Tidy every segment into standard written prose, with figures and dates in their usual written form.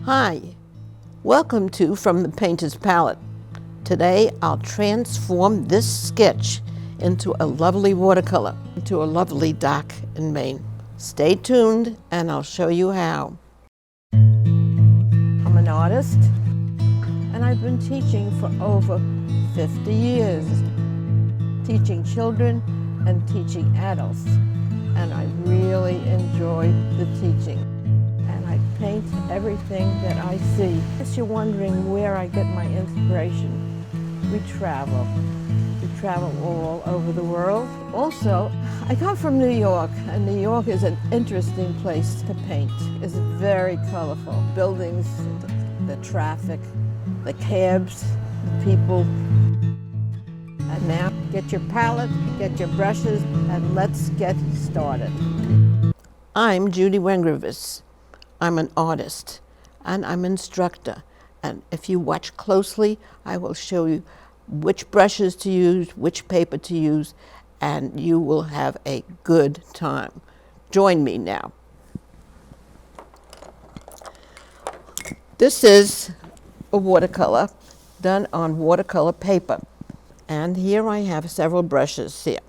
Hi, welcome to From the Painter's Palette. Today I'll transform this sketch into a lovely watercolor, into a lovely dock in Maine. Stay tuned and I'll show you how. I'm an artist and I've been teaching for over 50 years, teaching children and teaching adults, and I really enjoy the teaching. And I paint everything that I see. If you're wondering where I get my inspiration, we travel. We travel all over the world. Also, I come from New York, and New York is an interesting place to paint. It's very colorful. Buildings, the traffic, the cabs, the people. And now, get your palette, get your brushes, and let's get started. I'm Judy Wengrovitz. I'm an artist and I'm an instructor, and if you watch closely I will show you which brushes to use, which paper to use, and you will have a good time. Join me now. This is a watercolor done on watercolor paper, and here I have several brushes here.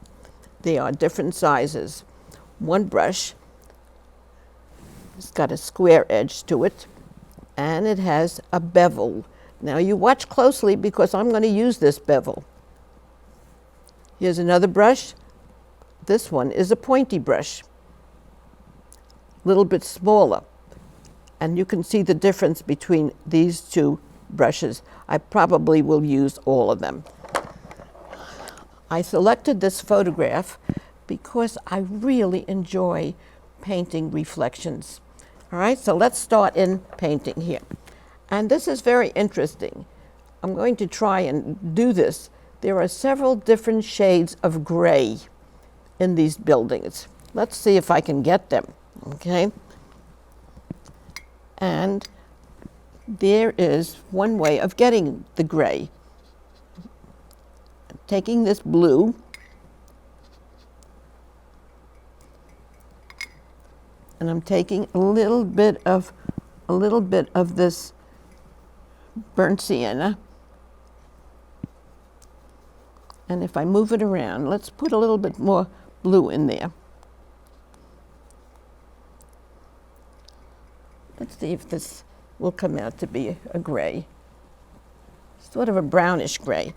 They are different sizes. One brush, it's got a square edge to it, and it has a bevel. Now you watch closely because I'm going to use this bevel. Here's another brush. This one is a pointy brush, a little bit smaller. And you can see the difference between these two brushes. I probably will use all of them. I selected this photograph because I really enjoy painting reflections. All right, so let's start in painting here. And this is very interesting. I'm going to try and do this. There are several different shades of gray in these buildings. Let's see if I can get them, okay? And there is one way of getting the gray. Taking this blue, and I'm taking a little bit of this burnt sienna. And if I move it around, let's put a little bit more blue in there. Let's see if this will come out to be a gray. Sort of a brownish gray.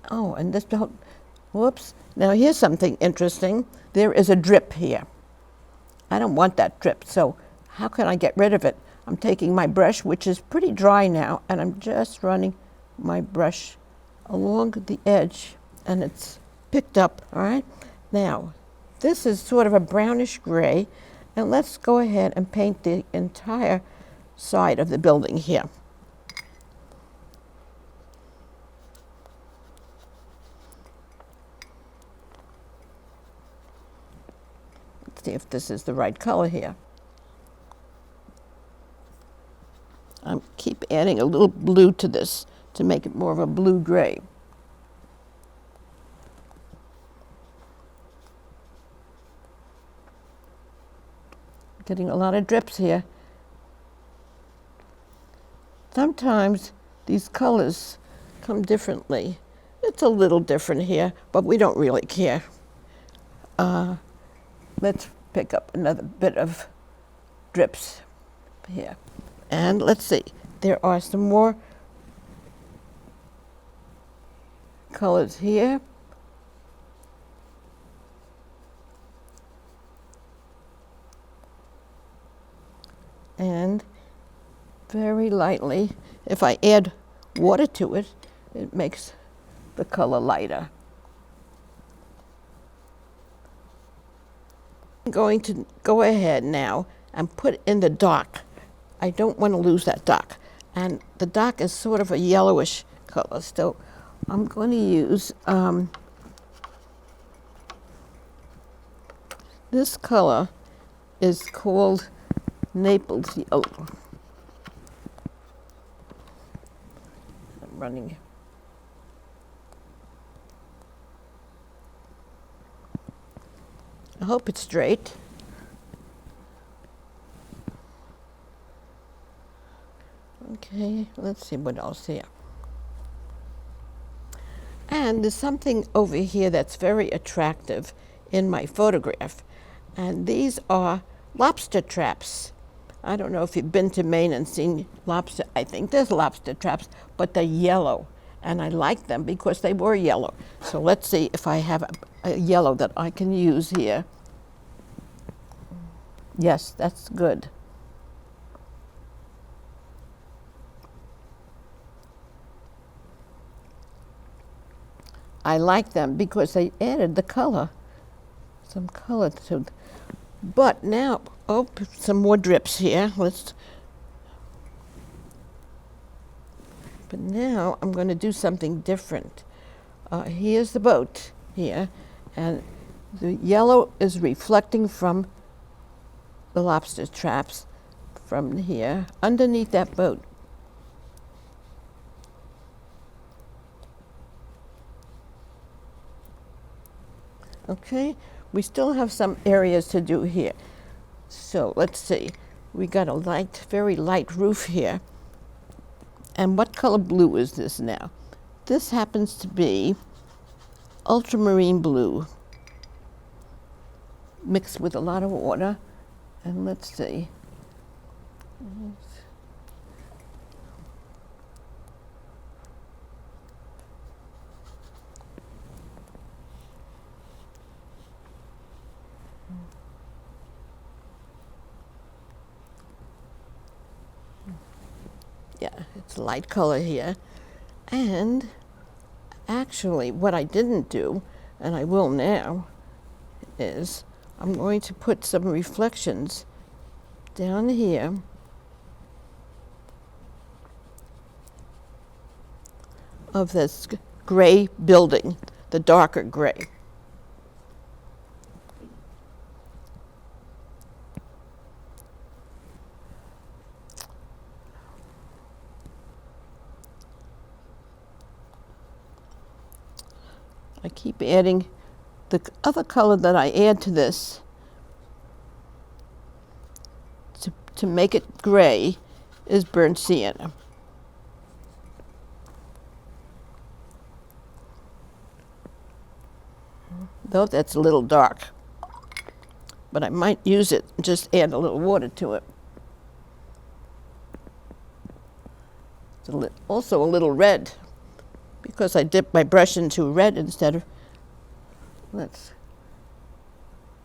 Oh, and this, whoops. Now here's something interesting. There is a drip here. I don't want that drip, so how can I get rid of it? I'm taking my brush, which is pretty dry now, and I'm just running my brush along the edge, and it's picked up, all right? Now, this is sort of a brownish gray, and let's go ahead and paint the entire side of the building here. See if this is the right color here. I keep adding a little blue to this to make it more of a blue-gray. Getting a lot of drips here. Sometimes these colors come differently. It's a little different here, but we don't really care. Let's pick up another bit of drips here. And let's see, there are some more colors here. And very lightly, if I add water to it, it makes the color lighter. I'm going to go ahead now and put in the dark. I don't want to lose that dark. And the dark is sort of a yellowish color, so I'm going to use this color is called Naples Yellow. running. I hope it's straight. Okay, let's see what else here. And there's something over here that's very attractive in my photograph. And these are lobster traps. I don't know if you've been to Maine and seen lobster. I think there's lobster traps, but they're yellow. And I like them because they were yellow. So let's see if I have a yellow that I can use here. Yes, that's good. I like them because they added the color, some color to it. But now, oh, some more drips here. But now I'm going to do something different. Here's the boat here, and the yellow is reflecting from the lobster traps from here underneath that boat. Okay, we still have some areas to do here. So let's see. We got a light, very light roof here. And what color blue is this now? This happens to be ultramarine blue mixed with a lot of water. And let's see. Yeah, it's light color here. And actually, what I didn't do, and I will now, is I'm going to put some reflections down here of this gray building, the darker gray. I keep adding the other color that I add to this to make it gray is burnt sienna. Though that's a little dark, but I might use it and just add a little water to it. It's also a little red, because I dipped my brush into red instead of,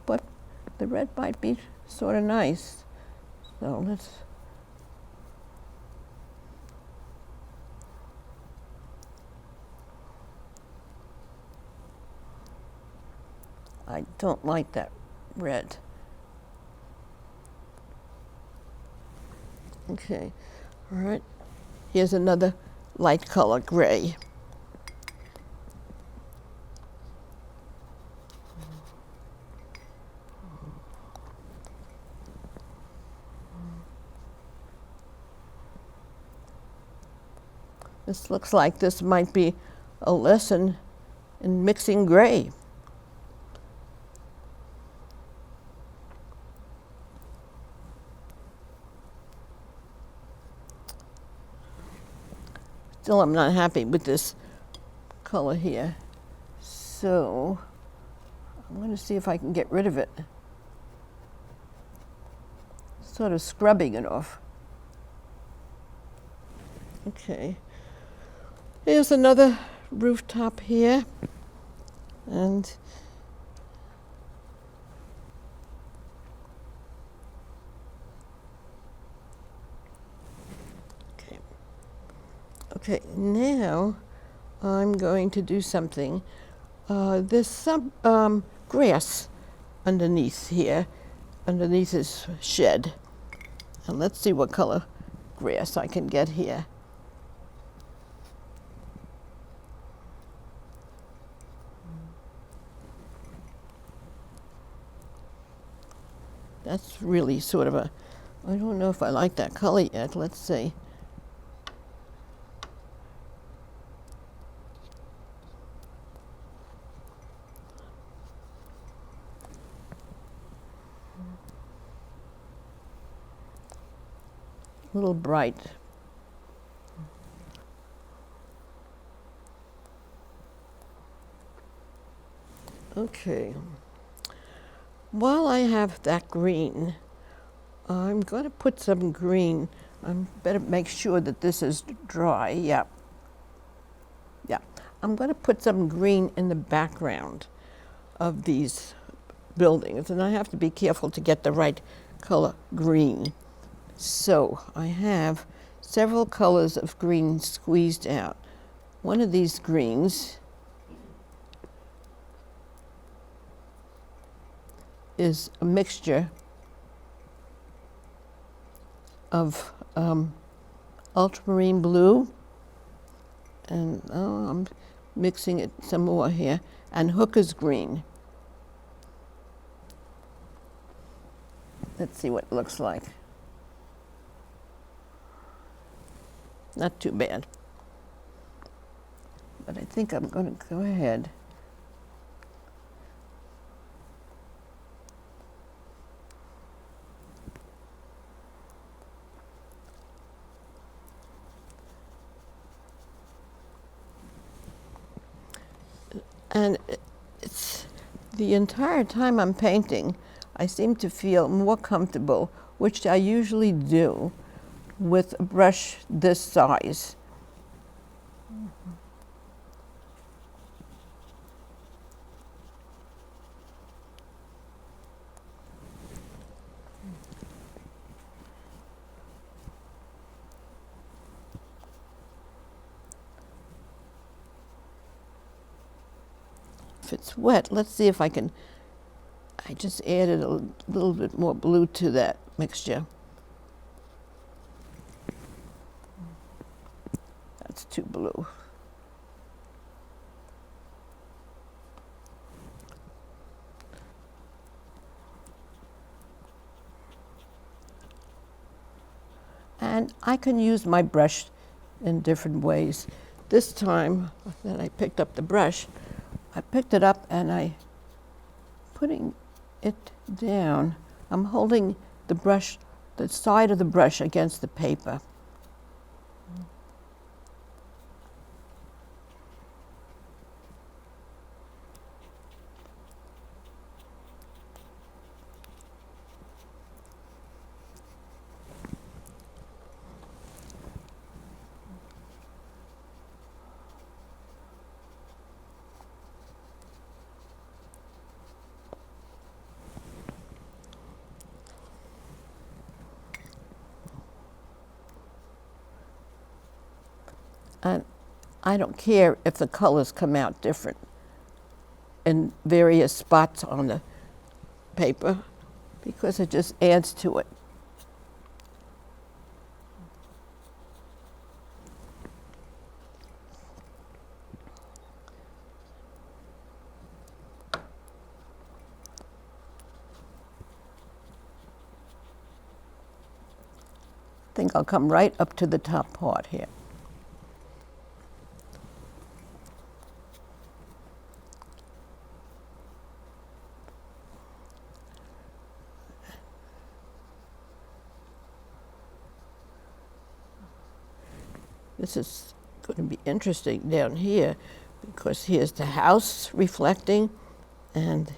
but the red might be sort of nice. So I don't like that red. Okay, all right. Here's another light color gray. This looks like this might be a lesson in mixing gray. Still, I'm not happy with this color here. So I'm going to see if I can get rid of it. Sort of scrubbing it off. Okay. Here's another rooftop here. And okay, now I'm going to do something. There's some grass underneath here, underneath this shed. And let's see what color grass I can get here. That's really sort of a, I don't know if I like that color yet. Let's see. a little bright. Okay. While I have that green, I'm going to put some green. I better make sure that this is dry. Yeah. Yeah. I'm going to put some green in the background of these buildings, and I have to be careful to get the right color green. So I have several colors of green squeezed out. One of these greens is a mixture of ultramarine blue, and I'm mixing it some more here, and hooker's green. Let's see what it looks like. Not too bad. But I think I'm going to go ahead and it's the entire time I'm painting, I seem to feel more comfortable, which I usually do, with a brush this size. If it's wet, let's see if I can. I just added a little bit more blue to that mixture. That's too blue. And I can use my brush in different ways. This time that I picked up the brush, I picked it up and I putting it down. I'm holding the brush, the side of the brush against the paper. And I don't care if the colors come out different in various spots on the paper, because it just adds to it. I think I'll come right up to the top part here. This is going to be interesting down here, because here's the house reflecting, and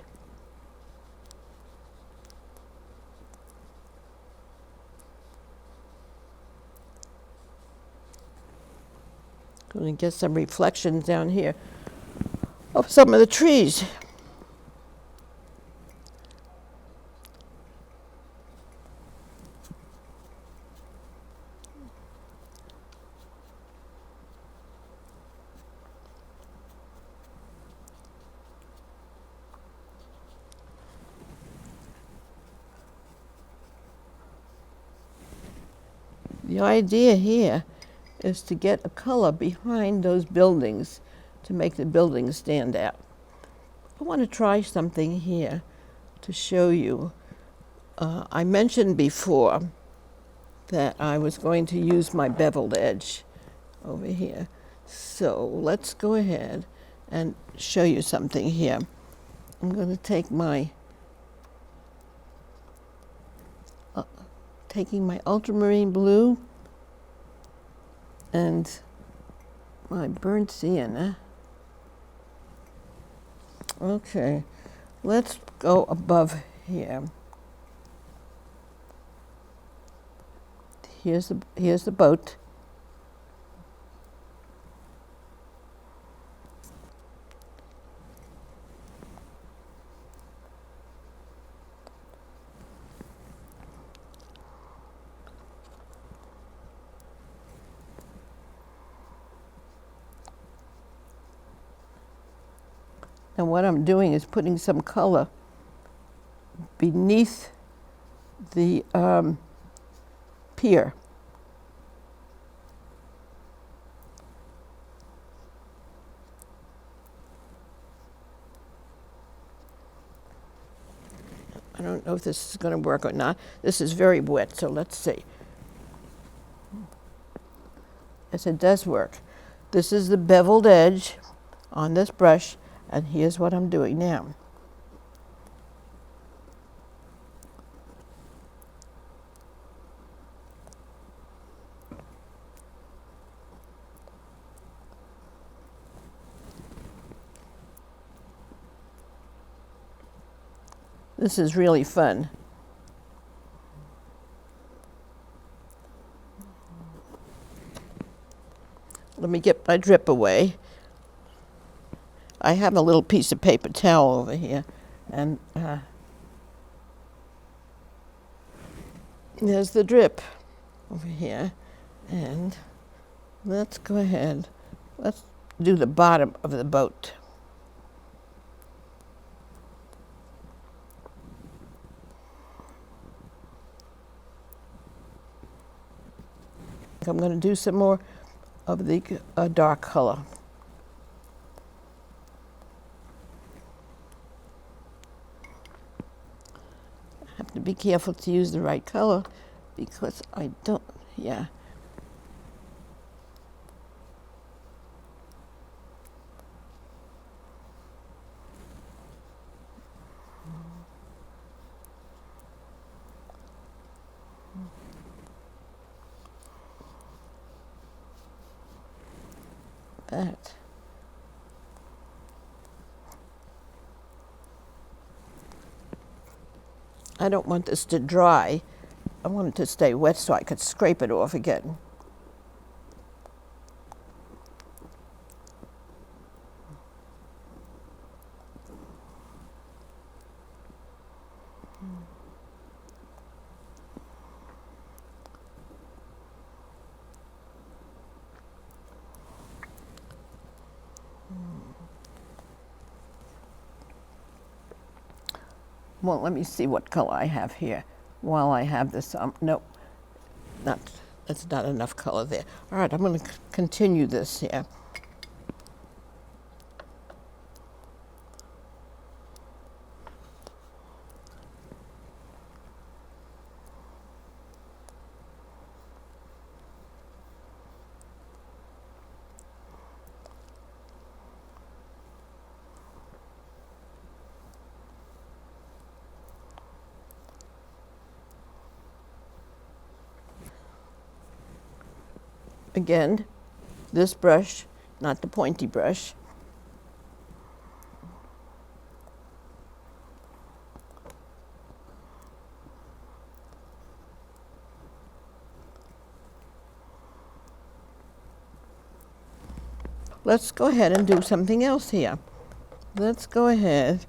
going to get some reflections down here of some of the trees. The idea here is to get a color behind those buildings to make the buildings stand out. I want to try something here to show you. I mentioned before that I was going to use my beveled edge over here. So let's go ahead and show you something here. I'm going to take my taking my ultramarine blue and my burnt sienna. Okay, let's go above here. Here's the boat. And what I'm doing is putting some color beneath the pier. I don't know if this is going to work or not. This is very wet, so let's see. Yes, it does work. This is the beveled edge on this brush, and here's what I'm doing now. This is really fun. Let me get my drip away. I have a little piece of paper towel over here, and there's the drip over here. And let's go ahead. Let's do the bottom of the boat. I'm going to do some more of the dark color. I have to be careful to use the right color because I don't, yeah. That. I don't want this to dry. I want it to stay wet so I could scrape it off again. Well, let me see what color I have here while I have this. Nope, that's not enough color there. All right, I'm going to continue this here. Again, this brush, not the pointy brush. Let's go ahead and do something else here. Let's go ahead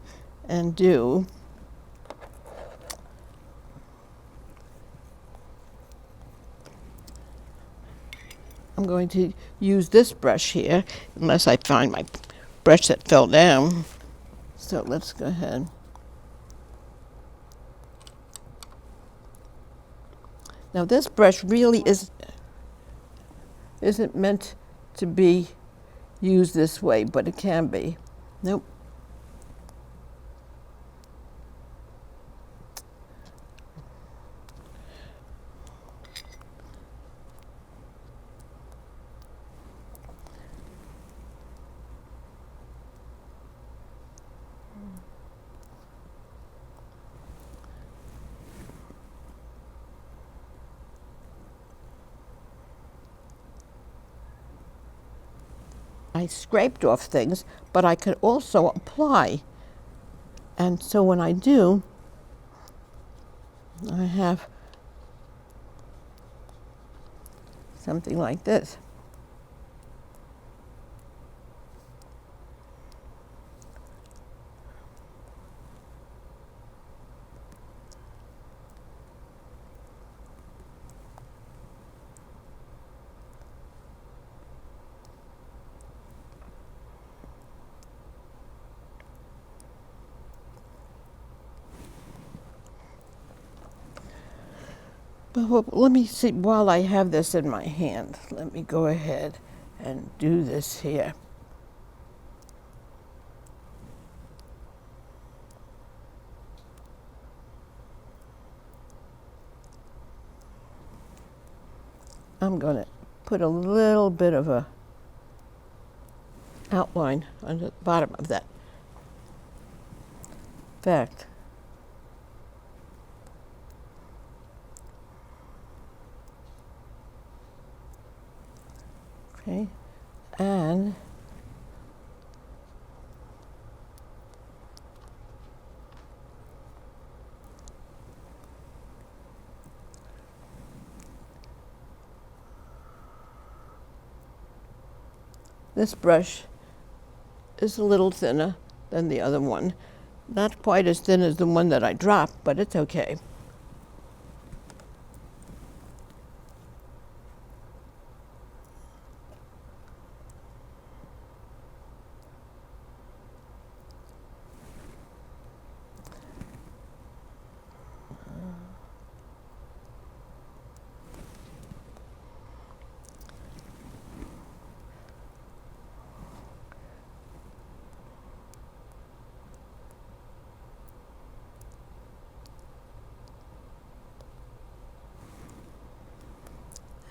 and do I'm going to use this brush here, unless I find my brush that fell down. So let's go ahead. Now this brush really isn't meant to be used this way, but it can be. Nope. I scraped off things, but I could also apply. And so when I do, I have something like this. But let me see, while I have this in my hand, let me go ahead and do this here. I'm going to put a little bit of a outline on the bottom of that fact. Okay, and this brush is a little thinner than the other one. Not quite as thin as the one that I dropped, but it's okay.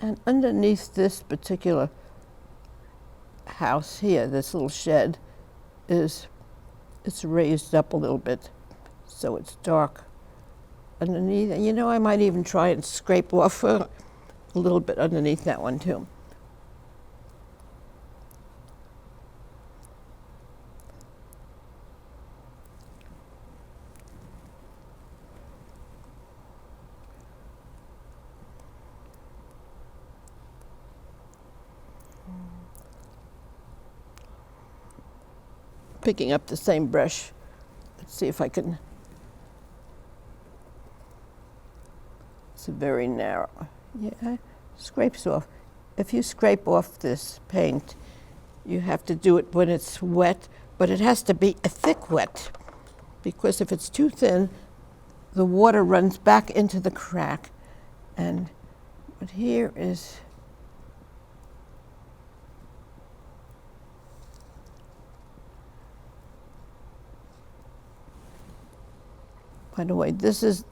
And underneath this particular house here, this little shed, it's raised up a little bit, so it's dark underneath. And you know, I might even try and scrape off a little bit underneath that one too. Picking up the same brush. Let's see if I can. It's very narrow. Yeah, scrapes off. If you scrape off this paint, you have to do it when it's wet, but it has to be a thick wet, because if it's too thin, the water runs back into the crack. And what here is by the way, this is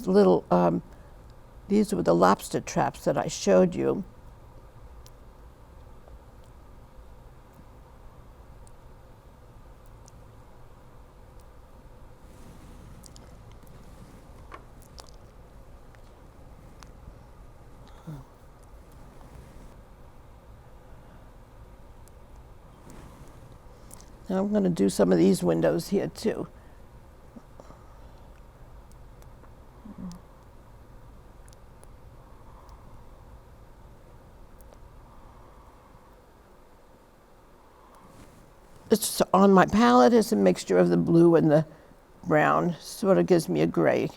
little, these were the lobster traps that I showed you. Now I'm going to do some of these windows here too. It's on my palette is a mixture of the blue and the brown. Sort of gives me a gray.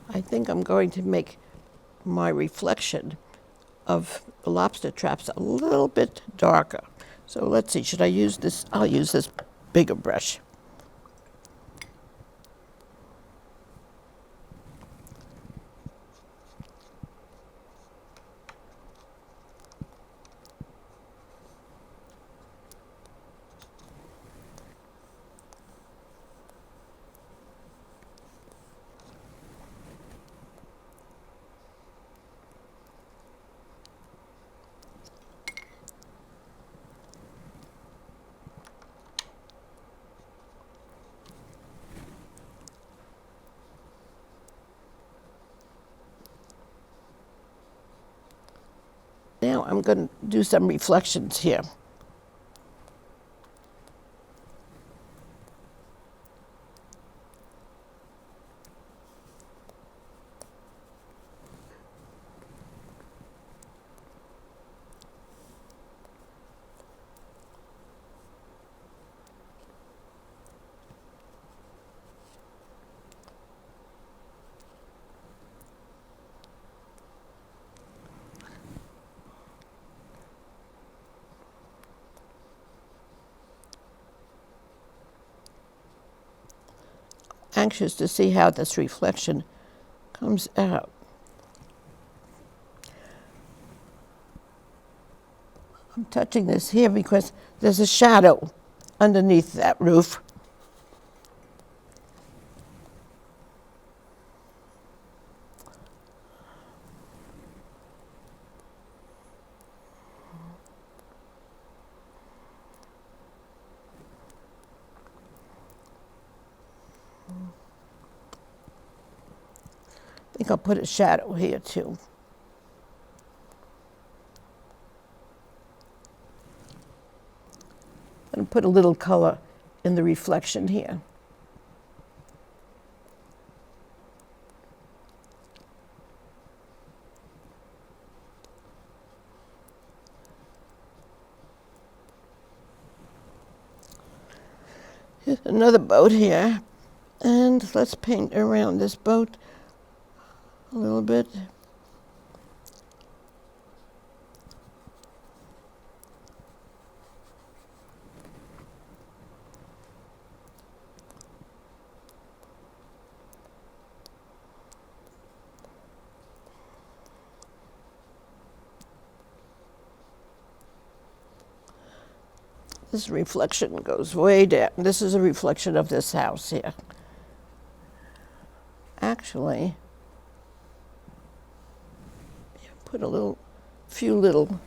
I think I'm going to make my reflection of the lobster traps a little bit darker. So let's see, should I use this? I'll use this bigger brush. Now I'm going to do some reflections here. Anxious to see how this reflection comes out. I'm touching this here because there's a shadow underneath that roof. I think I'll put a shadow here too. And put a little color in the reflection here. Here's another boat here. And let's paint around this boat a little bit. This reflection goes way down. This is a reflection of this house here. Actually, put a few little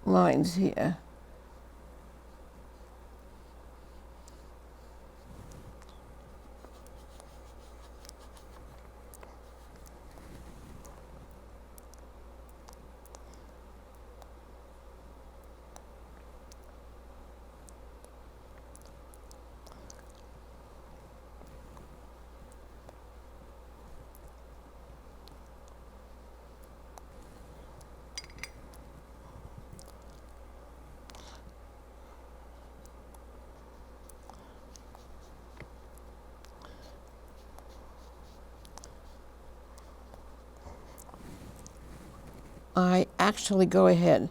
lines here. I actually go ahead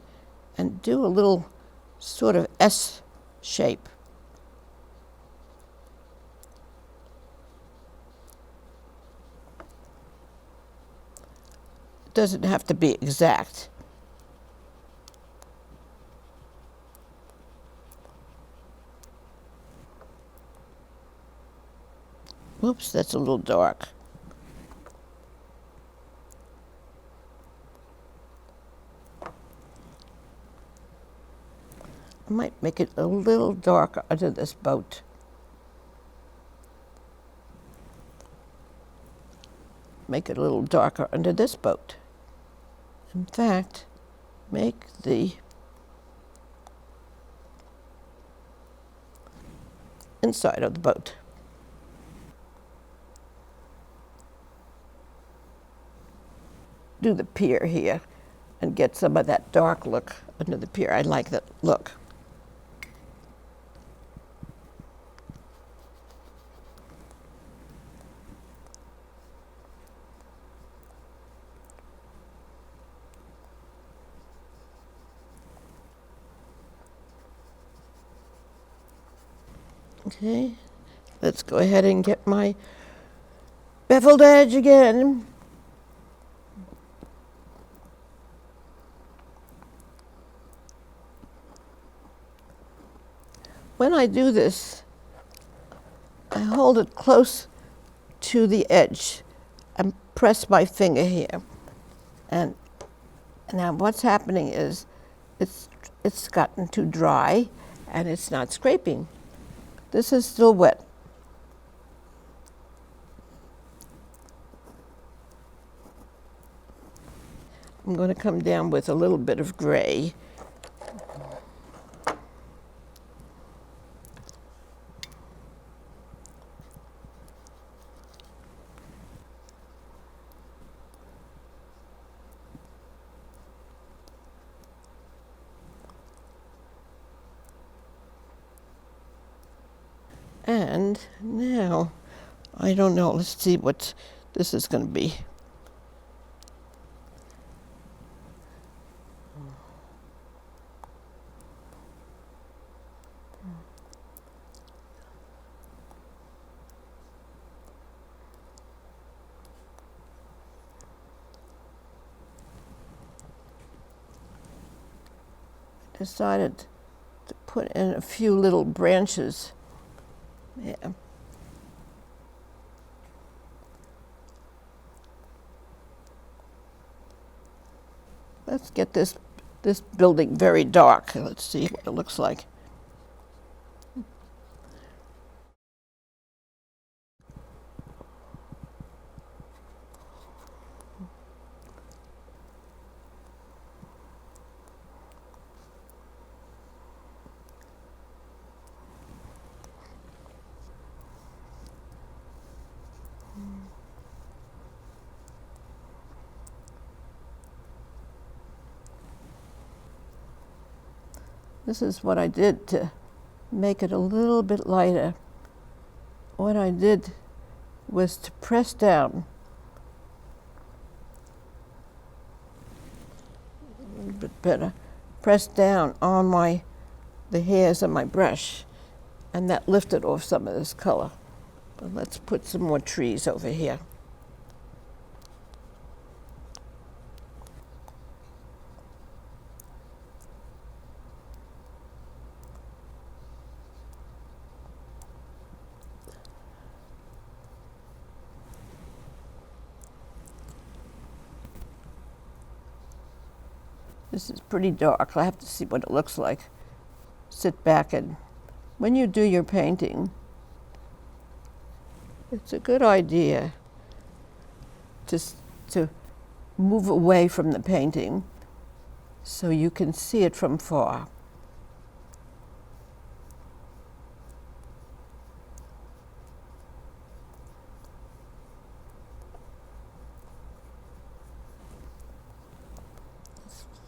and do a little sort of S shape. It doesn't have to be exact. Whoops, that's a little dark. I might make it a little darker under this boat. Make it a little darker under this boat. In fact, make the inside of the boat. Do the pier here and get some of that dark look under the pier. I like that look. Okay, let's go ahead and get my beveled edge again. When I do this, I hold it close to the edge and press my finger here. And now what's happening is it's gotten too dry and it's not scraping. This is still wet. I'm going to come down with a little bit of gray. And now, I don't know, let's see what this is going to be. Decided to put in a few little branches. Yeah. Let's get this building very dark. Let's see what it looks like. This is what I did to make it a little bit lighter. What I did was to press down a little bit better, press down on the hairs of my brush, and that lifted off some of this color. But let's put some more trees over here. This is pretty dark. I have to see what it looks like. Sit back, and when you do your painting, it's a good idea to move away from the painting so you can see it from far.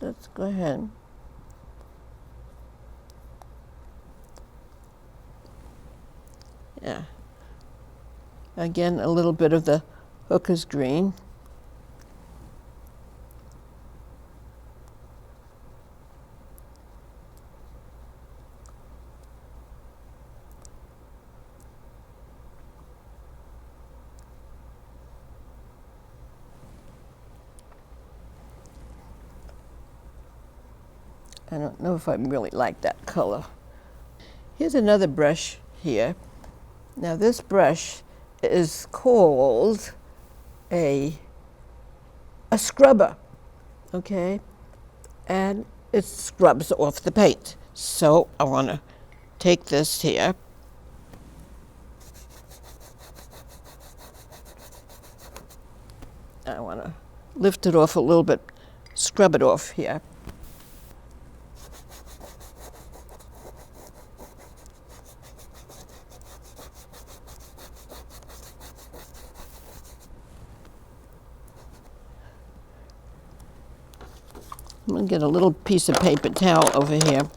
Let's go ahead. Yeah. Again, a little bit of the hooker's green. I don't know if I really like that color. Here's another brush here. Now this brush is called a scrubber, okay? And it scrubs off the paint. So I want to take this here. I want to lift it off a little bit, scrub it off here. I'm going to get a little piece of paper towel over here.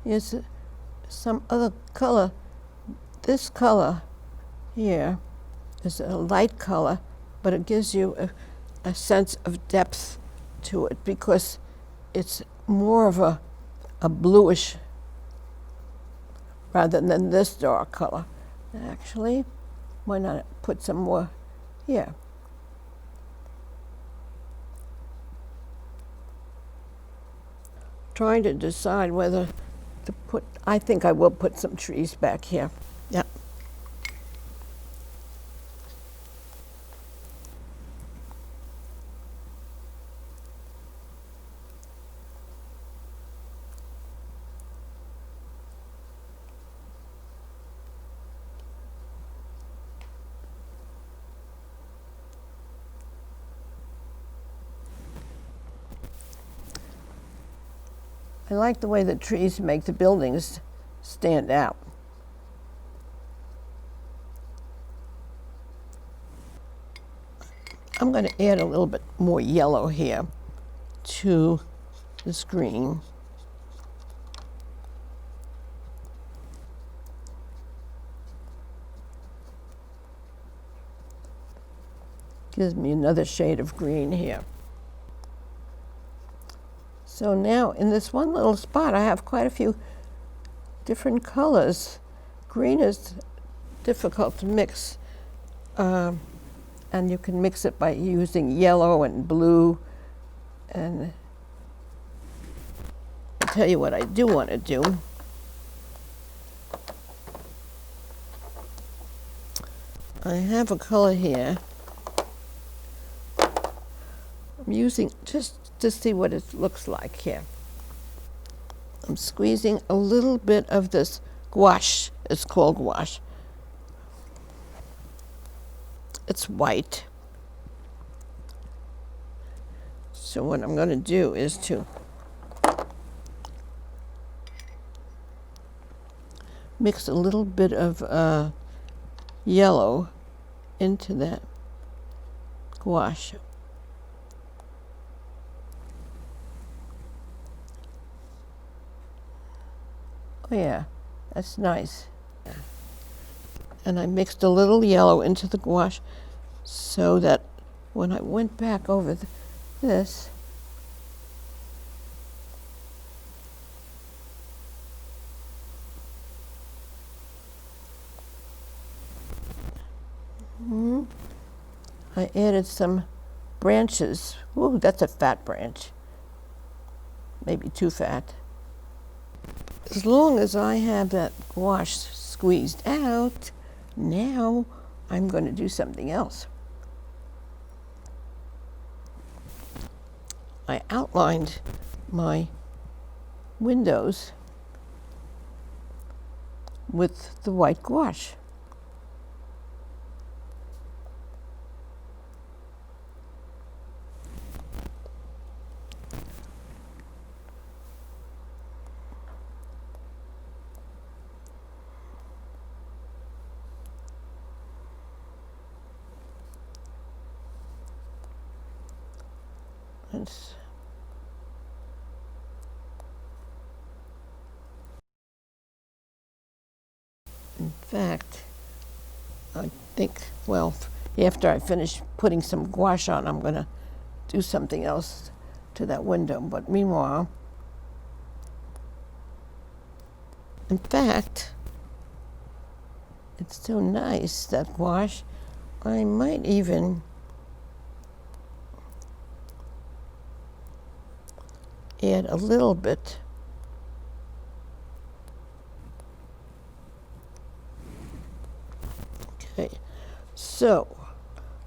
Here's some other color. This color here is a light color, but it gives you a sense of depth to it because it's more of a bluish rather than this dark color. Actually, why not put some more here? Trying to decide whether to put, I think I will put some trees back here. Yeah. I like the way the trees make the buildings stand out. I'm going to add a little bit more yellow here to this green. Gives me another shade of green here. So now in this one little spot, I have quite a few different colors. Green is difficult to mix, and you can mix it by using yellow and blue. And I'll tell you what I do want to do. I have a color here. I'm using just to see what it looks like here. I'm squeezing a little bit of this gouache. It's called gouache. It's white. So what I'm going to do is to mix a little bit of yellow into that gouache. Oh yeah, that's nice. And I mixed a little yellow into the gouache so that when I went back over this, I added some branches. Ooh, that's a fat branch. Maybe too fat. As long as I have that gouache squeezed out, now I'm going to do something else. I outlined my windows with the white gouache. In fact, I think, well, after I finish putting some gouache on, I'm going to do something else to that window. But meanwhile, in fact, it's so nice, that gouache, I might even add a little bit okay. So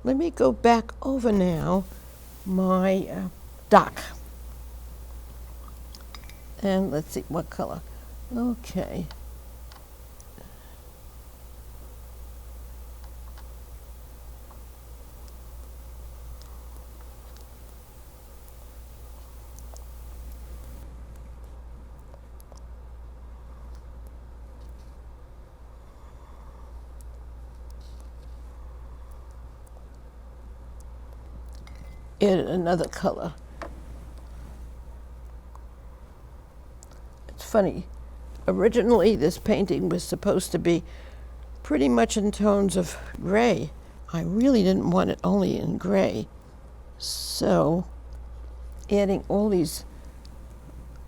let me go back over now my dock, and let's see what color. Okay, add another color. It's funny, Originally, this painting was supposed to be pretty much in tones of gray. I really didn't want it only in gray. So adding all these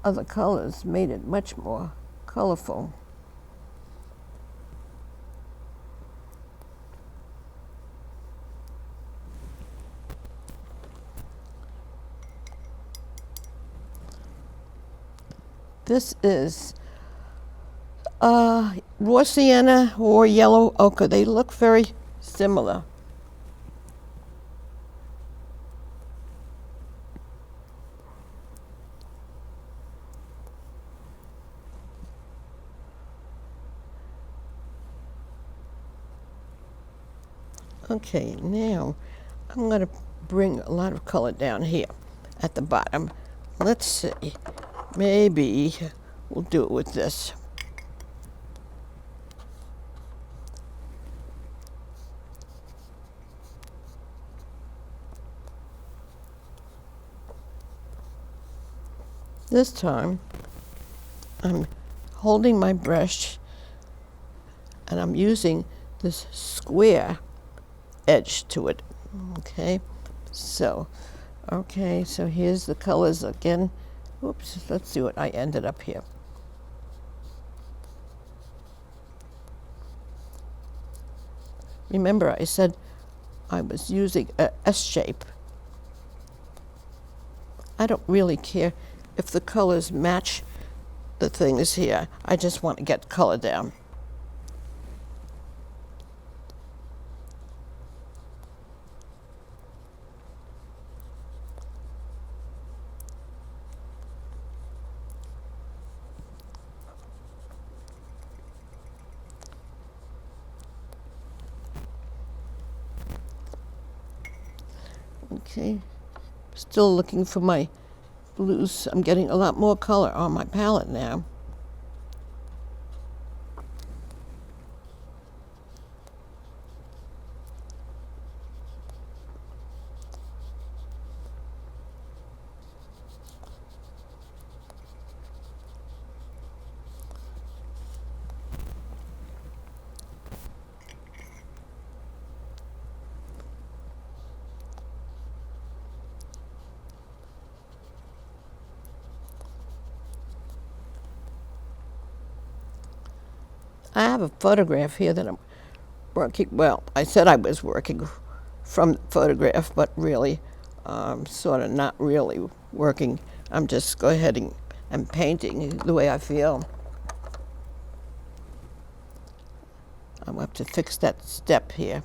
other colors made it much more colorful. This is raw sienna or yellow ochre. They look very similar. Okay, now I'm going to bring a lot of color down here at the bottom. Let's see, maybe we'll do it with this. This time, I'm holding my brush and I'm using this square edge to it. Okay, so here's the colors again. Oops, let's see what I ended up here. Remember, I said I was using a S shape. I don't really care if the colors match the things here. I just want to get color down. Okay, still looking for my blues. I'm getting a lot more color on my palette now. I have a photograph here that I'm working, well, I said I was working from the photograph, but really, sort of not really working. I'm just go ahead and painting the way I feel. I'm going to fix that step here.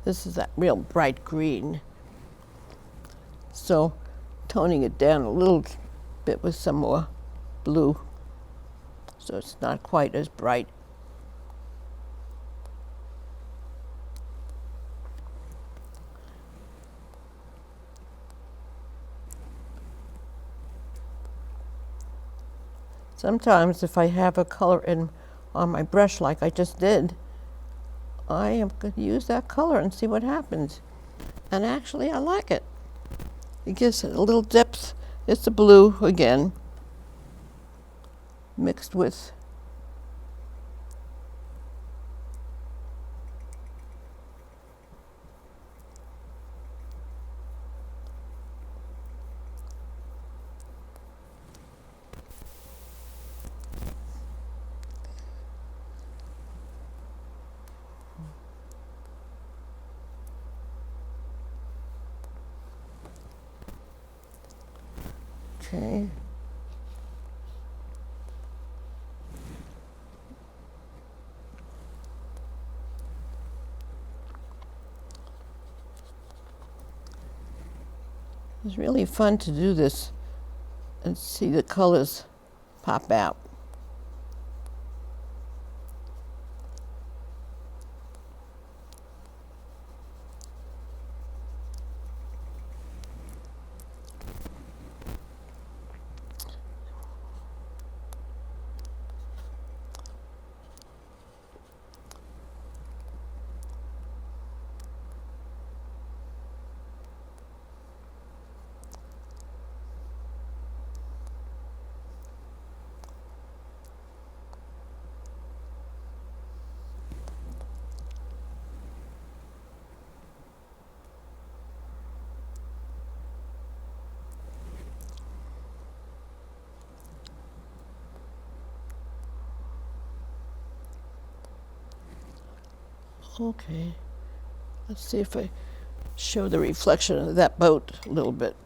This is that real bright green. So toning it down a little bit with some more blue so it's not quite as bright. Sometimes if I have a color on my brush like I just did, I am going to use that color and see what happens. And actually, I like it. It gives it a little depth. It's the blue again, mixed with okay. It's really fun to do this and see the colors pop out. Okay, let's see if I show the reflection of that boat a little bit.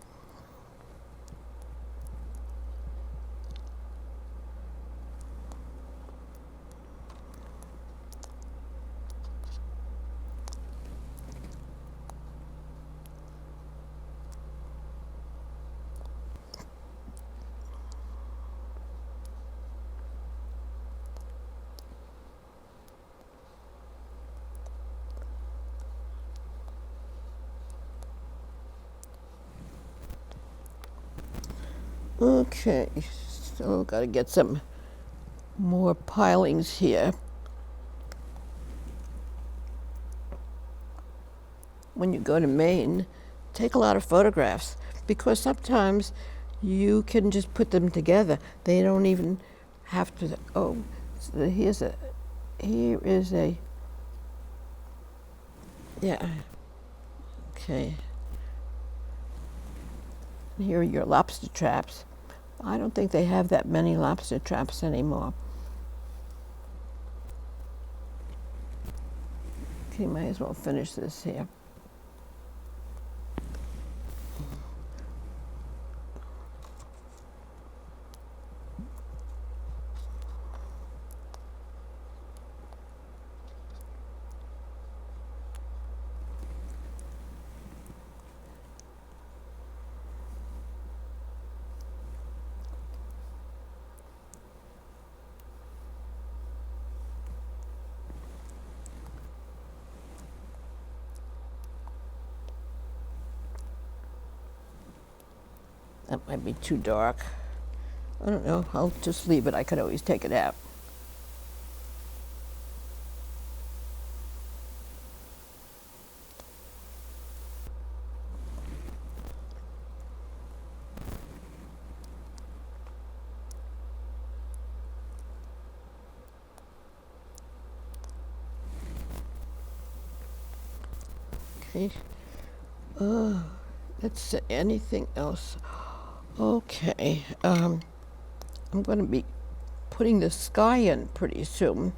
Okay, so got to get some more pilings here. When you go to Maine, take a lot of photographs because sometimes you can just put them together. They don't even have to. Oh, so here is a. Yeah. Okay. Here are your lobster traps. I don't think they have that many lobster traps anymore. Okay, might as well finish this here. That might be too dark. I don't know. I'll just leave it. I could always take it out. Okay. Let's see. Anything else? Okay. I'm going to be putting the sky in pretty soon.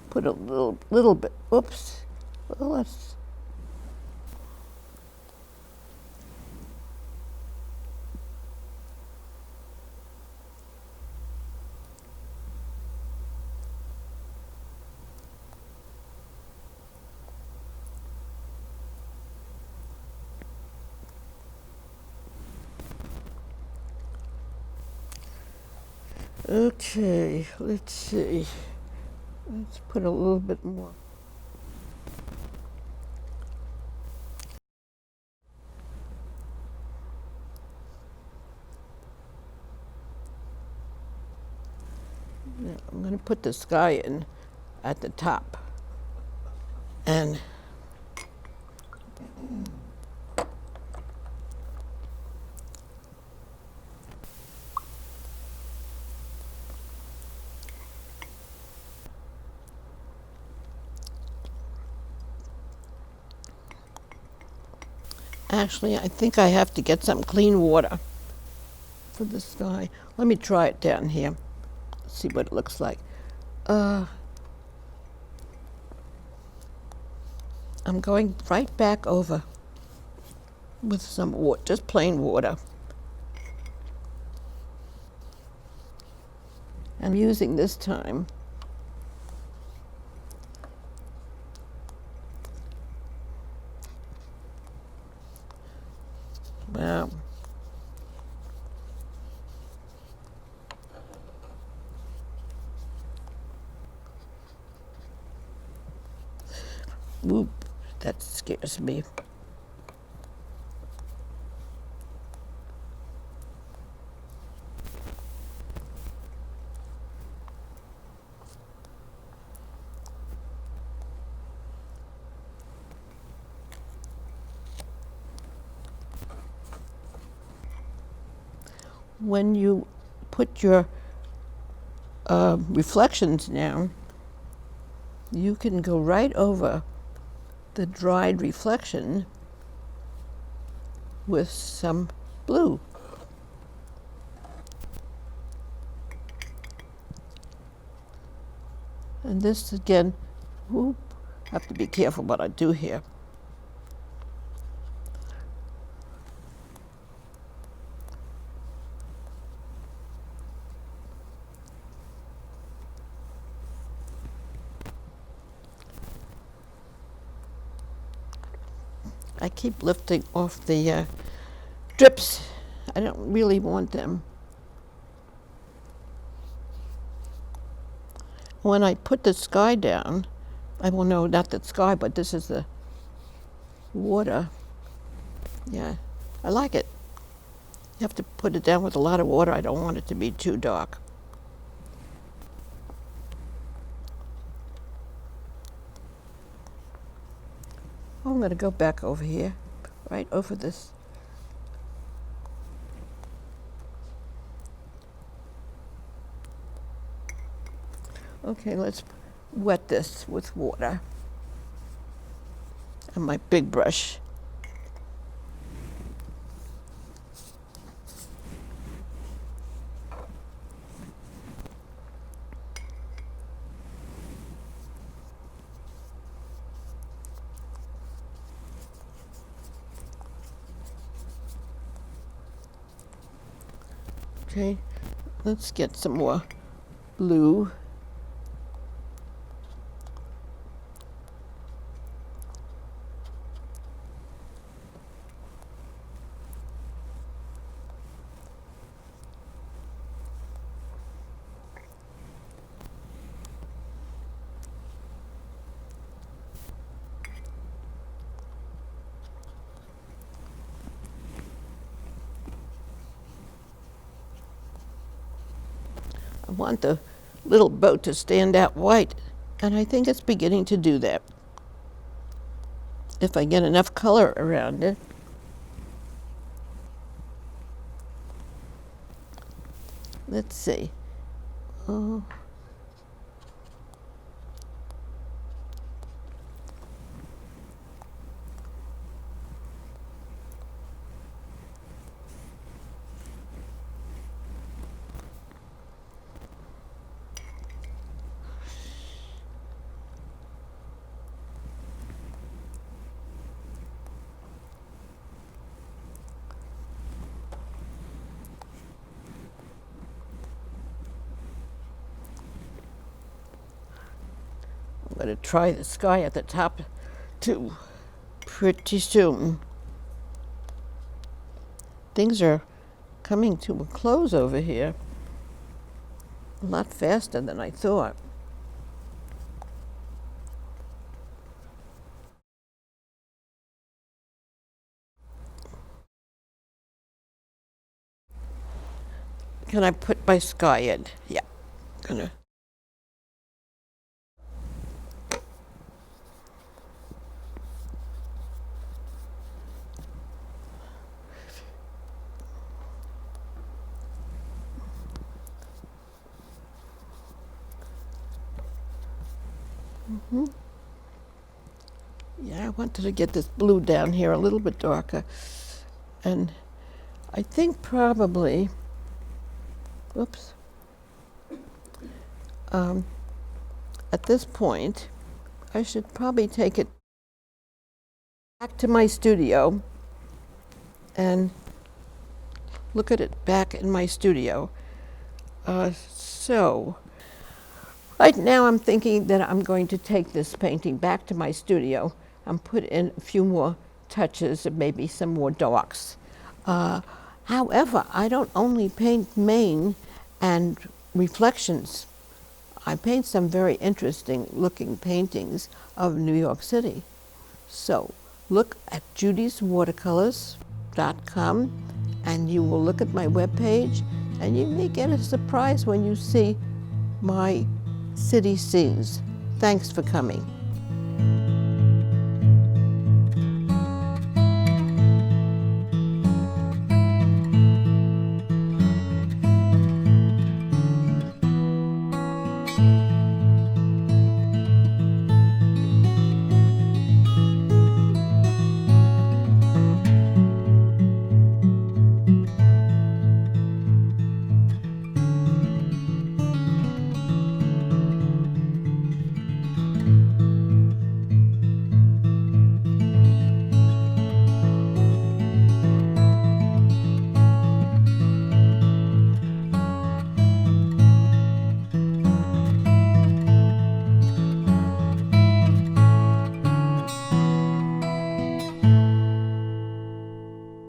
Put a little bit. Oops. Well, let's. Okay, let's see. Let's put a little bit more. Now, I'm going to put the sky in at the top. And actually, I think I have to get some clean water for the sky. Let me try it down here. See what it looks like. I'm going right back over with some water, just plain water. I'm using this time wow. Whoop, that scares me. when you put your reflections down, you can go right over the dried reflection with some blue. And this again, whoop, have to be careful what I do here. I keep lifting off the drips. I don't really want them. When I put the sky down, well, no, not the sky, but this is the water. Yeah, I like it. You have to put it down with a lot of water. I don't want it to be too dark. I'm going to go back over here, right over this. Okay, let's wet this with water and my big brush. Okay, let's get some more blue. I want the little boat to stand out white, and I think it's beginning to do that. If I get enough color around it. Let's see. Oh. I'm going to try the sky at the top too pretty soon. Things are coming to a close over here a lot faster than I thought. Can I put my sky in? Yeah, gonna. Yeah, I wanted to get this blue down here a little bit darker. And I think probably, whoops, at this point, I should probably take it back to my studio and look at it back in my studio. So, right now I'm thinking that I'm going to take this painting back to my studio and put in a few more touches and maybe some more darks. However, I don't only paint Maine and reflections. I paint some very interesting looking paintings of New York City. So look at judyswatercolors.com and you will look at my webpage and you may get a surprise when you see my city scenes. Thanks for coming.